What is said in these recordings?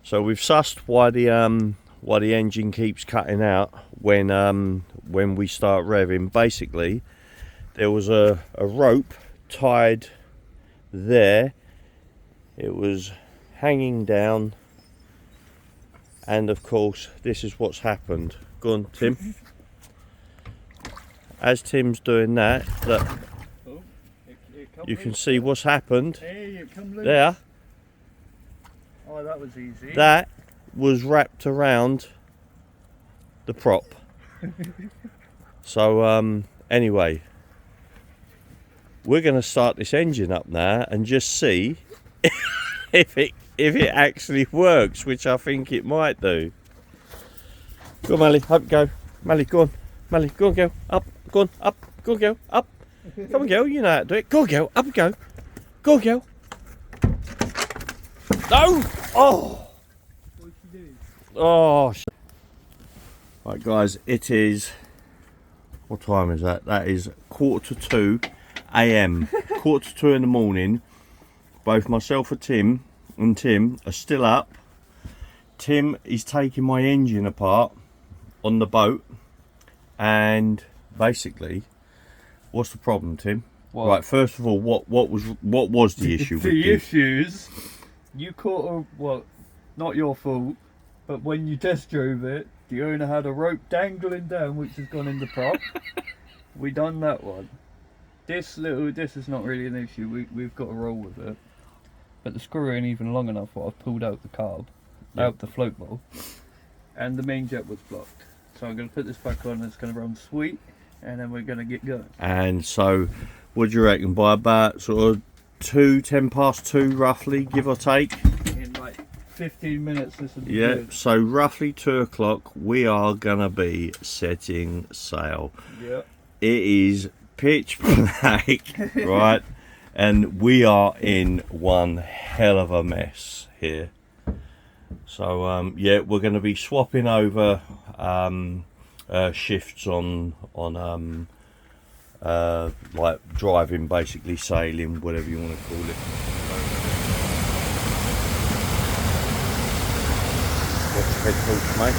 So we've sussed why the engine keeps cutting out when we start revving. Basically, there was a rope tied there. It was hanging down, and of course this is what's happened. Go on, Tim. As Tim's doing that, look, you can see what's happened there. Oh, that was easy. That was wrapped around the prop. So anyway, we're going to start this engine up now and just see if it actually works, which I think it might do. Go on, Mally, up go. Mally, go on. Mally, go on, girl. Up, go on, up. Go on, girl, up. Come on, girl, you know how to do it. Go on, girl, up go. Go on, girl. No! Oh! What'd she do? Oh! Right, guys, it is... What time is that? That is 1:45 AM. 1:45 in the morning. Both myself and Tim are still up. Tim is taking my engine apart on the boat, and basically, what's the problem, Tim? What? Right, first of all, what was the issue? The issues. You caught a, well, not your fault, but when you test drove it, the owner had a rope dangling down which has gone in the prop. We done that one. This is not really an issue. We've got to roll with it. But the screw ain't even long enough. What I've pulled out the carb, out the float bowl, and the main jet was blocked. So I'm going to put this back on. It's going to run sweet, and then we're going to get going. And so, what do you reckon? By about sort of 10 past 2, roughly, give or take. In like 15 minutes, this will be Yeah. good. So roughly 2 o'clock, we are gonna be setting sail. Yeah. It is pitch black, right? And we are in one hell of a mess here. So yeah, we're going to be swapping over shifts on like driving, basically sailing, whatever you want to call it. What's the head torch, mate?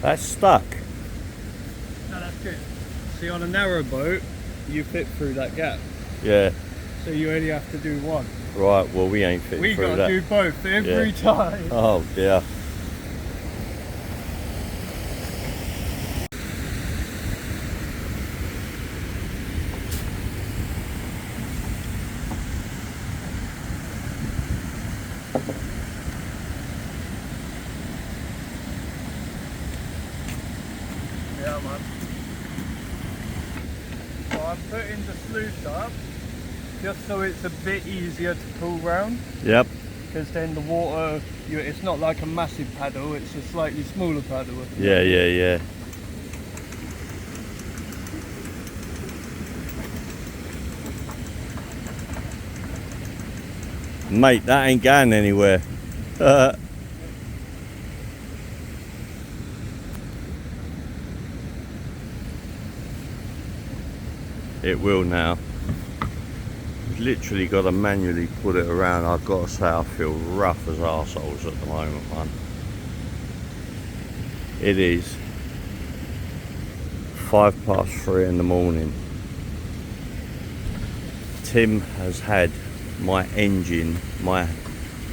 That's stuck. No, that's good. See, on a narrow boat, you fit through that gap. Yeah. So you only have to do one. Right, well we ain't fitting We through got that. to do both every time. Oh dear. Yeah, man. So I'm putting the sluice up just so it's a bit easier to pull round, Yep. because then the water, it's not like a massive paddle, it's a slightly smaller paddle. Yeah, yeah, yeah. Mate, that ain't going anywhere. It will now. Literally got to manually put it around. I've got to say I feel rough as arseholes at the moment, man. It is 3:05 in the morning. Tim has had my engine, my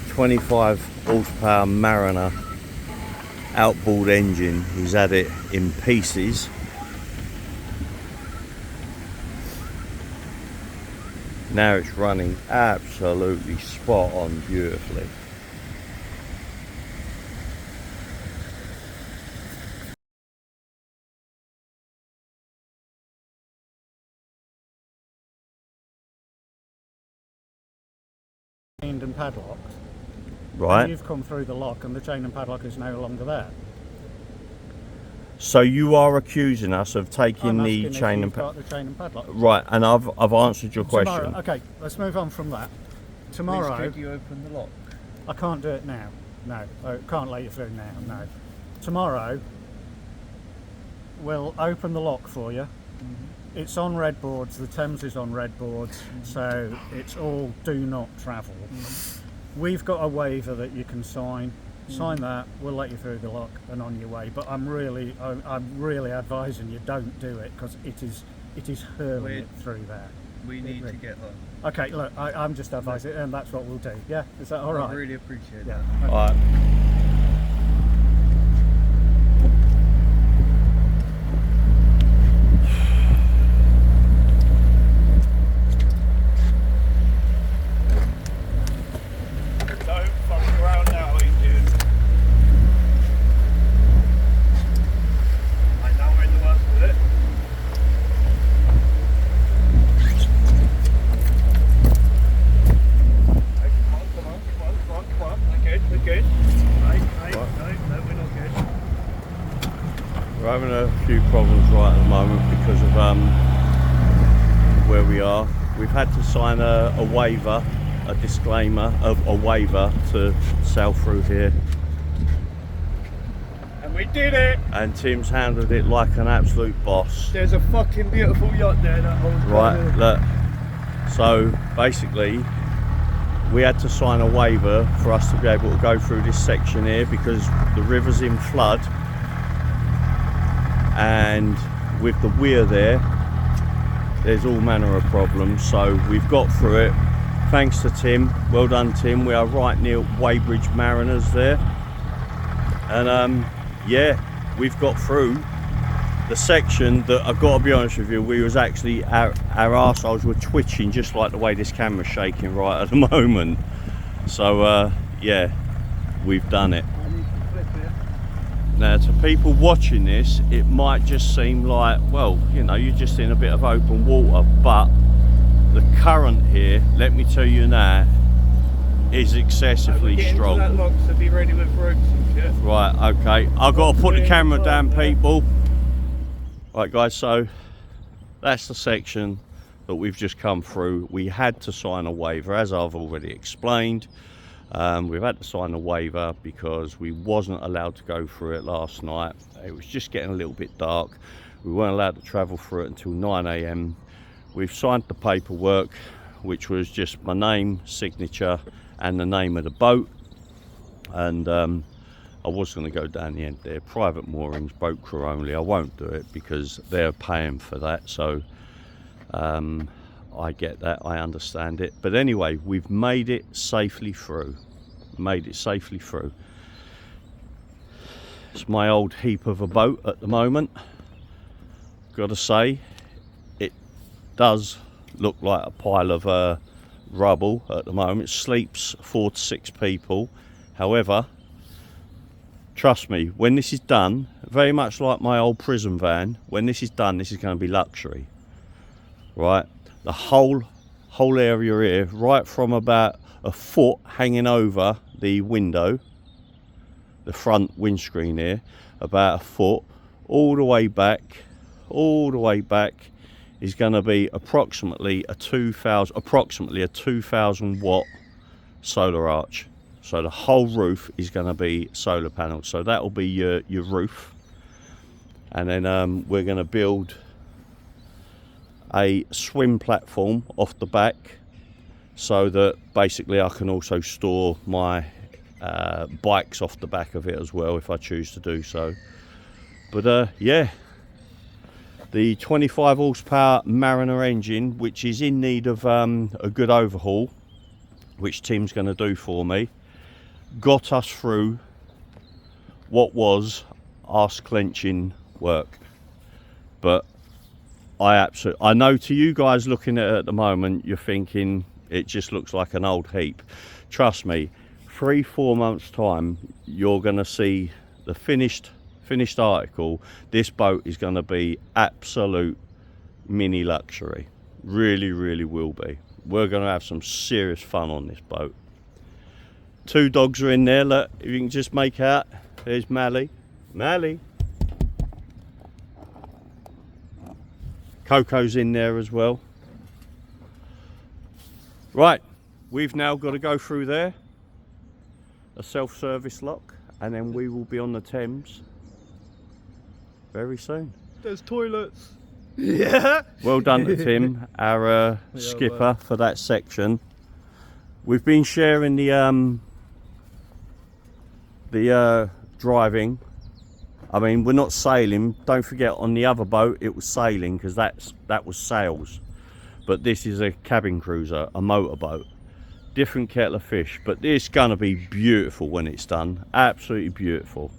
25 horsepower Mariner outboard engine, he's had it in pieces, Now it's running absolutely spot on beautifully. And padlocked. Right. And you've come through the lock and the chain and padlock is no longer there. So you are accusing us of taking I'm the asking chain if and you've got the chain and padlock. right, and I've answered your Tomorrow, question. okay, let's move on from that. Please Tomorrow, could you open the lock? I can't do it now. No, I can't let you through now. No. Tomorrow, we'll open the lock for you. It's on red boards. The Thames is on red boards, so it's all do not travel. We've got a waiver that you can sign. Sign that. We'll let you through the lock and on your way. But I'm really advising you don't do it because it is hurling it through there. We need to get home. Okay, look, I'm just advising, and that's what we'll do. Yeah, is that all right? I really appreciate Yeah. that. All right. Don't fuck around now, Indian. I know we're in the worst of it. Hey, come on. We're good. No, we're not good. We're having a few problems right at the moment because of where we are. We've had to sign a waiver, a disclaimer of a waiver to sail through here. And we did it! And Tim's handled it like an absolute boss. There's a fucking beautiful yacht there that holds Right, look. So basically, we had to sign a waiver for us to be able to go through this section here because the river's in flood, and with the weir there's all manner of problems. So we've got through it thanks to Tim. Well done, Tim. We are right near Weybridge Mariners there, and yeah, we've got through the section that I've got to be honest with you, we was actually, our arseholes were twitching just like the way this camera's shaking right at the moment. So yeah, we've done it. Now to people watching this, it might just seem like, well, you know, you're just in a bit of open water, but the current here, let me tell you now, is excessively strong. That lock, so be ready with ropes and shit. Right, okay, I've got to put the camera down, people. Right guys, so that's the section that we've just come through. We had to sign a waiver, as I've already explained. We've had to sign a waiver because we wasn't allowed to go through it last night. It was just getting a little bit dark. We weren't allowed to travel through it until 9 AM. We've signed the paperwork, which was just my name, signature, and the name of the boat. And I was going to go down the end there, private moorings, boat crew only. I won't do it because they're paying for that, so I get that, I understand it. But anyway, we've made it safely through. It's my old heap of a boat at the moment. Gotta say, it does look like a pile of rubble at the moment. It sleeps 4 to 6 people. However, trust me, when this is done, very much like my old prison van, when this is done, this is going to be luxury. Right? The whole area here, right from about a foot hanging over the window, the front windscreen here, about a foot, all the way back, is going to be approximately a 2000 watt solar arch. So the whole roof is going to be solar panels. So that will be your roof. And then we're going to build a swim platform off the back so that basically I can also store my bikes off the back of it as well if I choose to do so. But yeah, the 25 horsepower Mariner engine, which is in need of a good overhaul, which Tim's going to do for me, got us through what was arse clenching work. But I know to you guys looking at it at the moment, you're thinking it just looks like an old heap. Trust me, 3-4 months time, you're going to see the finished article. This boat is going to be absolute mini luxury. Really, really will be. We're going to have some serious fun on this boat. 2 dogs are in there. Look, if you can just make out, there's Mally. Coco's in there as well. Right, we've now got to go through there, a self-service lock, and then we will be on the Thames very soon. There's toilets. Yeah. Well done to Tim, our skipper, for that section. We've been sharing the driving. I mean, we're not sailing. Don't forget, on the other boat it was sailing because that was sails. But this is a cabin cruiser, a motorboat. Different kettle of fish, but it's gonna be beautiful when it's done. Absolutely beautiful.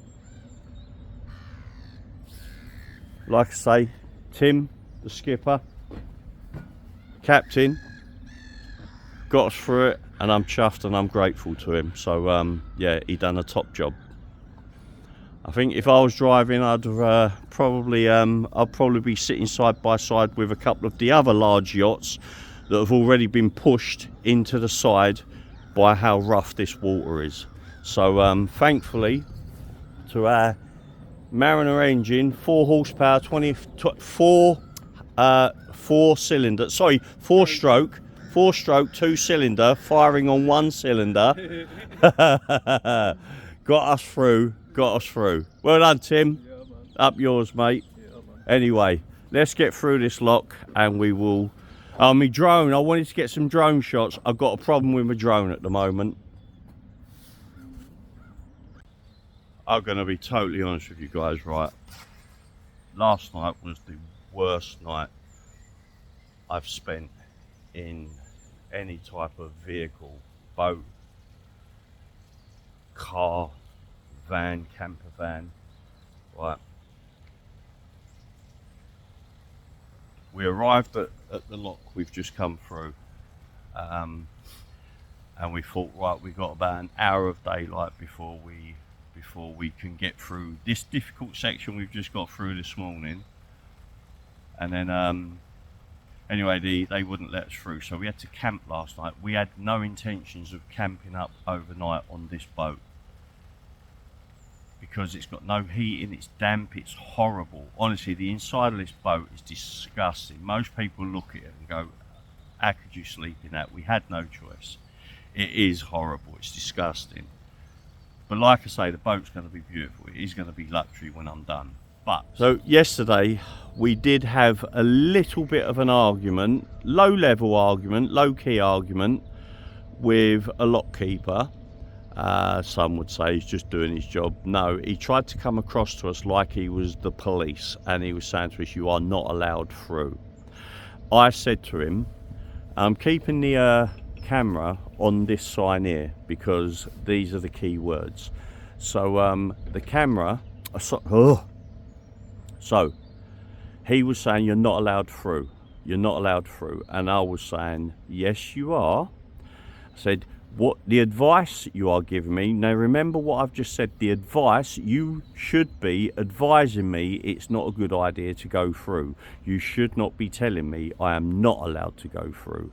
Like I say, Tim, the skipper, captain, got us through it, and I'm chuffed and I'm grateful to him. So yeah, he done a top job. I think if I was driving, I'd probably be sitting side by side with a couple of the other large yachts that have already been pushed into the side by how rough this water is. So thankfully, to our Mariner engine, 4 horsepower, 4-stroke 2-cylinder, firing on 1 cylinder. Got us through. Well done, Tim. Yeah, man. Up yours, mate. Yeah, man. Anyway, let's get through this lock and we will... my drone, I wanted to get some drone shots. I've got a problem with my drone at the moment. I'm going to be totally honest with you guys, right? Last night was the worst night I've spent in any type of vehicle, boat, car, van, camper van. Right. We arrived at the lock we've just come through, and we thought, right, we've got about an hour of daylight before we can get through this difficult section we've just got through this morning. And then anyway, they wouldn't let us through, so we had to camp last night. We had no intentions of camping up overnight on this boat because it's got no heating, it's damp, it's horrible. Honestly, the inside of this boat is disgusting. Most people look at it and go, how could you sleep in that? We had no choice. It is horrible, it's disgusting. But like I say, the boat's going to be beautiful. It is going to be luxury when I'm done. But so yesterday we did have a little bit of an argument, low-key argument with a lockkeeper. Some would say he's just doing his job. No, he tried to come across to us like he was the police, and he was saying to us, you are not allowed through. I said to him, I'm keeping the camera on this sign here because these are the key words. So the camera, so he was saying you're not allowed through, and I was saying yes you are. I said, what the advice you are giving me, now remember what I've just said, the advice, you should be advising me it's not a good idea to go through. You should not be telling me I am not allowed to go through.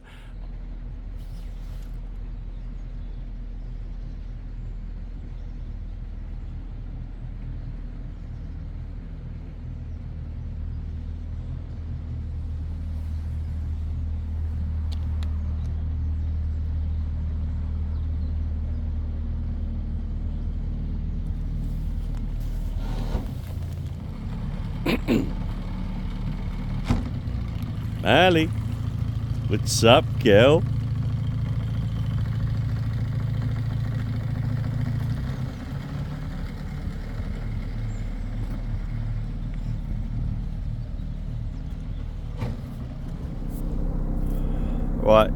Ali, what's up, girl? Right,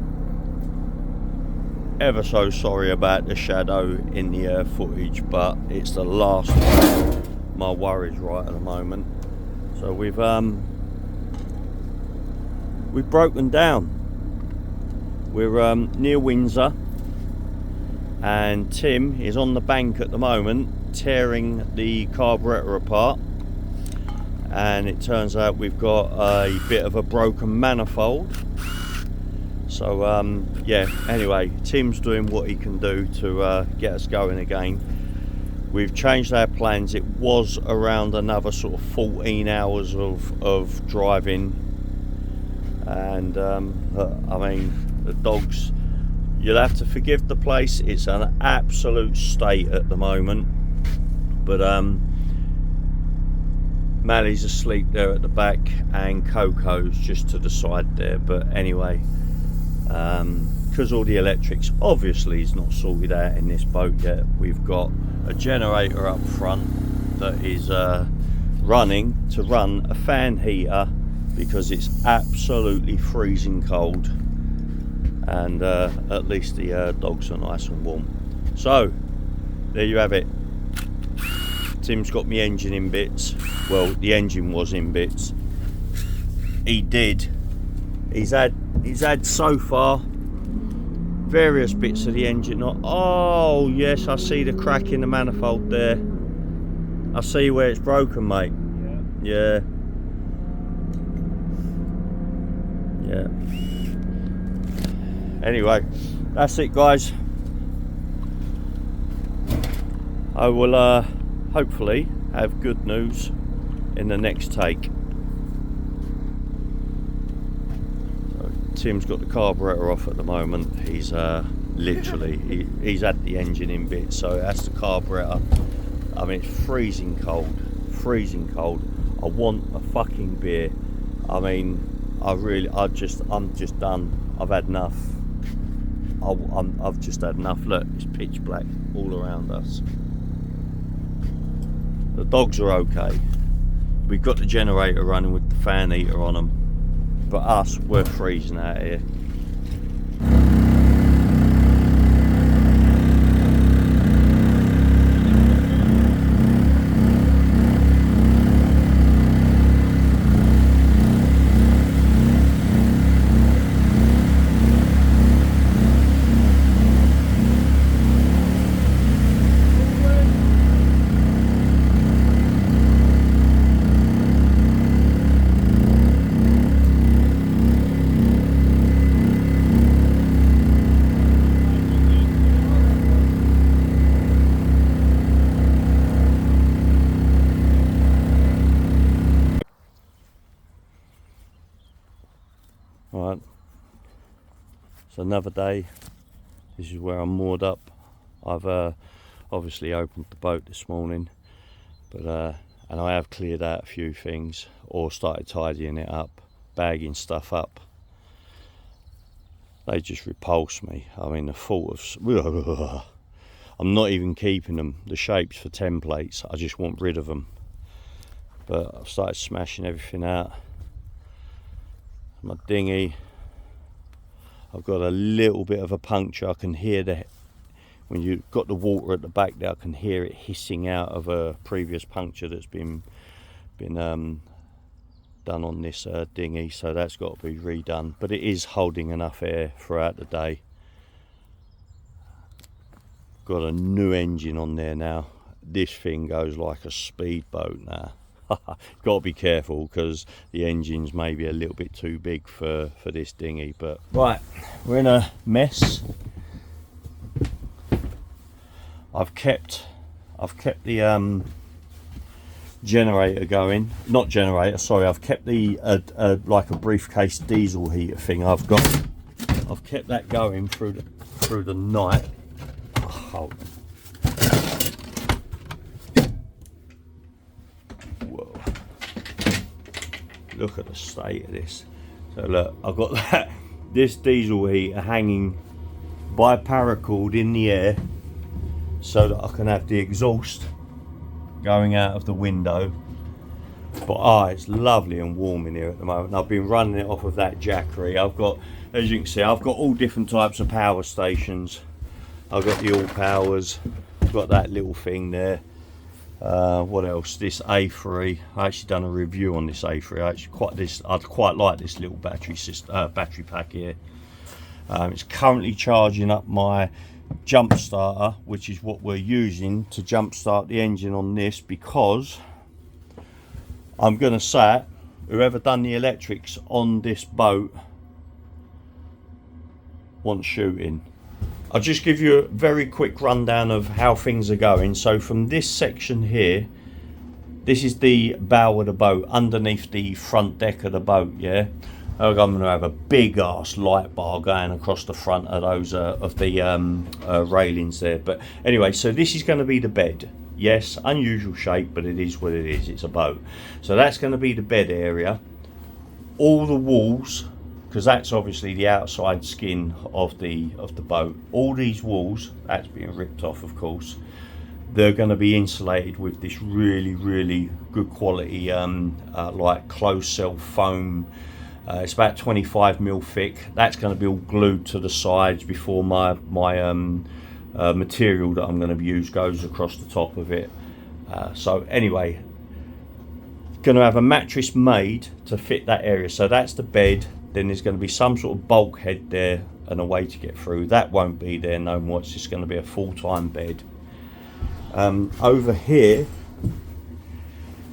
ever so sorry about the shadow in the footage, but it's the last of my worries right at the moment. So we've we've broken down. We're near Windsor, and Tim is on the bank at the moment tearing the carburettor apart, and it turns out we've got a bit of a broken manifold. So yeah, anyway, Tim's doing what he can do to get us going again. We've changed our plans. It was around another sort of 14 hours of driving, and I mean, the dogs, you'll have to forgive the place. It's an absolute state at the moment, but Mally's asleep there at the back and Coco's just to the side there. But anyway, because all the electrics obviously is not sorted out in this boat yet, we've got a generator up front that is running to run a fan heater because it's absolutely freezing cold, and at least the dogs are nice and warm. So there you have it. Tim's got me engine in bits. Well, the engine was in bits. He's had so far various bits of the engine. Oh yes, I see the crack in the manifold there. I see where it's broken, mate. Yeah. Anyway, that's it, guys. I will hopefully have good news in the next take. Tim's got the carburettor off at the moment. He's literally he's had the engine in bits, so that's the carburettor. I mean, it's freezing cold. I want a fucking beer. I mean, I'm just done. I've had enough. I've just had enough. Look, it's pitch black all around us. The dogs are okay. We've got the generator running with the fan heater on them. But us, we're freezing out here. Right, so another day. This is where I'm moored up. I've obviously opened the boat this morning, but and I have cleared out a few things or started tidying it up, bagging stuff up. They just repulse me. I mean, the thought of I'm not even keeping them, the shapes for templates. I just want rid of them. But I've started smashing everything out. My dinghy, I've got a little bit of a puncture. I can hear when you've got the water at the back there, I can hear it hissing out of a previous puncture that's been done on this dinghy, so that's got to be redone, but it is holding enough air throughout the day. Got a new engine on there now. This thing goes like a speedboat now. Got to be careful because the engine's maybe a little bit too big for this dinghy. But right, we're in a mess. I've kept the generator going. Not generator, sorry. I've kept the like a briefcase diesel heater thing. I've kept that going through the night. Oh. Look at the state of this. So look, I've got this diesel heater hanging by paracord in the air so that I can have the exhaust going out of the window. But it's lovely and warm in here at the moment. I've been running it off of that Jackery. I've got, as you can see, I've got all different types of power stations. I've got the all powers, I've got that little thing there. What else? This A3. I actually done a review on this A3. I'd quite like this little battery pack here. It's currently charging up my jump starter, which is what we're using to jump start the engine on this, because I'm gonna say, whoever done the electrics on this boat wants shooting. I'll just give you a very quick rundown of how things are going. So from this section here, this is the bow of the boat, underneath the front deck of the boat, yeah? I'm going to have a big ass light bar going across the front of those railings there. But anyway, so this is going to be the bed. Yes, unusual shape, but it is what it is. It's a boat. So that's going to be the bed area. All the walls, because that's obviously the outside skin of the boat. All these walls, that's being ripped off, of course. They're going to be insulated with this really good quality like closed cell foam. It's about 25mm thick. That's going to be all glued to the sides before my material that I'm going to use goes across the top of it. So anyway, going to have a mattress made to fit that area. So that's the bed. Then there's going to be some sort of bulkhead there and a way to get through. That won't be there no more. It's just going to be a full-time bed. Over here,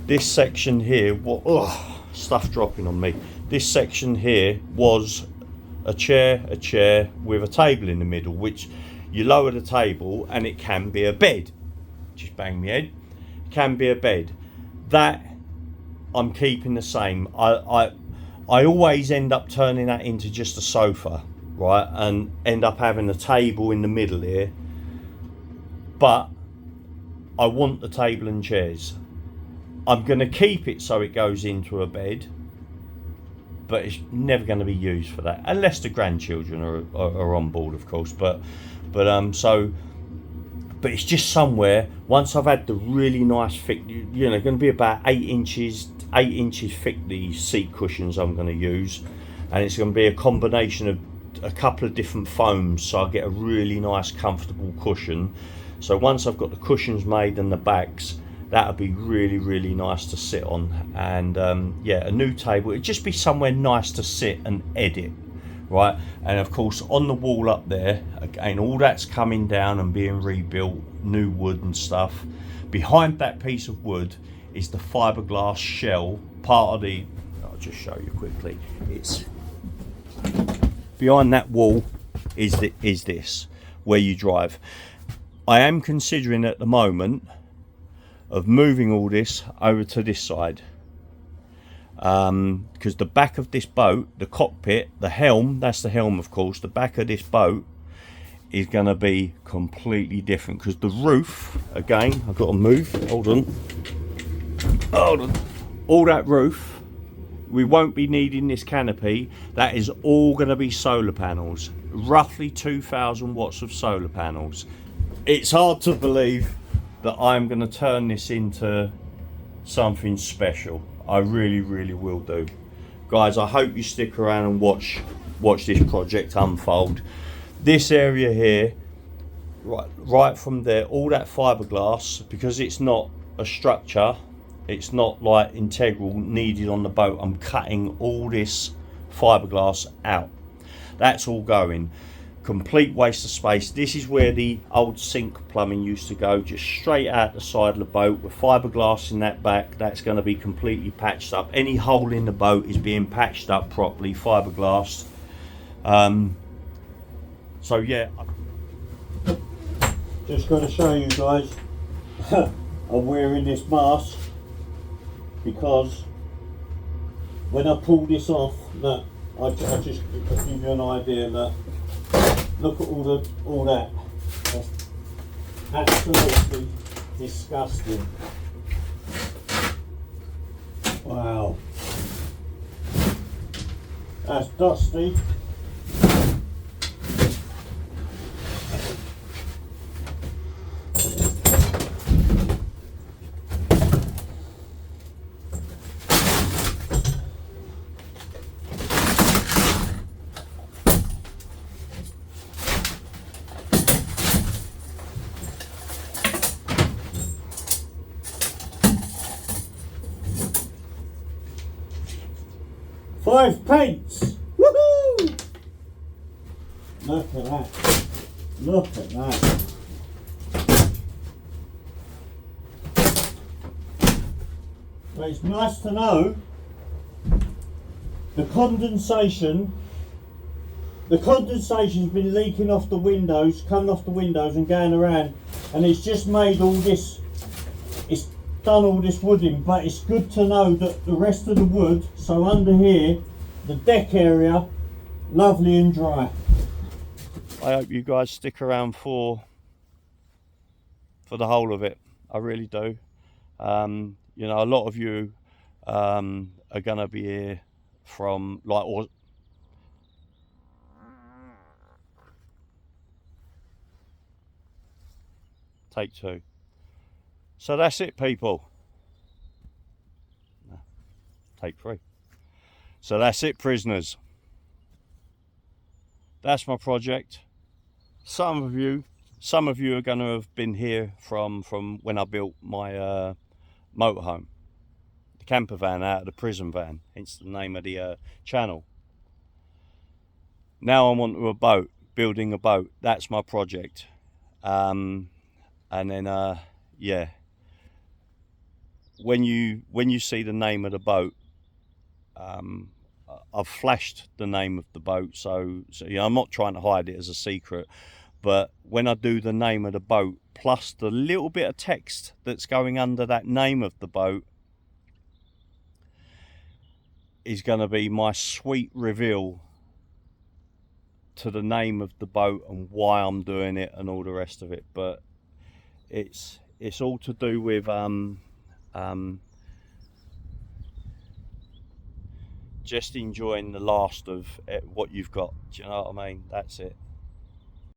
this section here, stuff dropping on me. This section here was a chair with a table in the middle, which you lower the table and it can be a bed. Just bang my head. It can be a bed. That I'm keeping the same. I always end up turning that into just a sofa, right, and end up having a table in the middle here. But I want the table and chairs. I'm going to keep it so it goes into a bed, but it's never going to be used for that, unless the grandchildren are on board, of course. But it's just somewhere. Once I've had the really nice thick, you know, going to be about 8 inches thick, these seat cushions I'm going to use, and it's going to be a combination of a couple of different foams, so I get a really nice comfortable cushion. So once I've got the cushions made and the backs, that would be really nice to sit on. And yeah, a new table, it'd just be somewhere nice to sit and edit, right? And of course on the wall up there, again, all that's coming down and being rebuilt, new wood and stuff. Behind that piece of wood is the fiberglass shell, part of the, I'll just show you quickly, it's behind that wall is this, where you drive. I am considering at the moment of moving all this over to this side, because the back of this boat, the cockpit, the helm, that's the helm of course, the back of this boat is going to be completely different, because the roof, again, I've got to move, hold on, all that roof, we won't be needing this canopy. That is all going to be solar panels, roughly 2,000 watts of solar panels. It's hard to believe that I'm going to turn this into something special. I really will do. Guys, I hope you stick around and watch this project unfold. This area here, right from there, all that fiberglass, because it's not a structure, it's not like integral needed on the boat, I'm cutting all this fiberglass out. That's all going. Complete waste of space. This is where the old sink plumbing used to go, just straight out the side of the boat with fiberglass in that back. That's going to be completely patched up. Any hole in the boat is being patched up properly, fiberglass. So yeah, just going to show you guys, I'm wearing this mask because when I pull this off, look, I just give you an idea, look at all that. That's absolutely disgusting. Wow. That's dusty. 5p. Woohoo! Look at that. Look at that. But it's nice to know the condensation's been leaking off the windows, coming off the windows and going around, and it's just made all this, it's done all this wooding. But it's good to know that the rest of the wood, so under here, the deck area, lovely and dry. I hope you guys stick around for the whole of it. I really do. You know, a lot of you are gonna be here from like, or take two. So that's it, people. No, take three. So that's it, prisoners. That's my project. Some of you are going to have been here from when I built my motorhome, the camper van out of the prison van, hence the name of the channel. Now I'm onto a boat, building a boat. That's my project. And then yeah, when you see the name of the boat, I've flashed the name of the boat, so you know, I'm not trying to hide it as a secret. But when I do the name of the boat plus the little bit of text that's going under that name of the boat is going to be my sweet reveal to the name of the boat and why I'm doing it and all the rest of it. But it's all to do with just enjoying the last of what you've got. Do you know what I mean? That's it.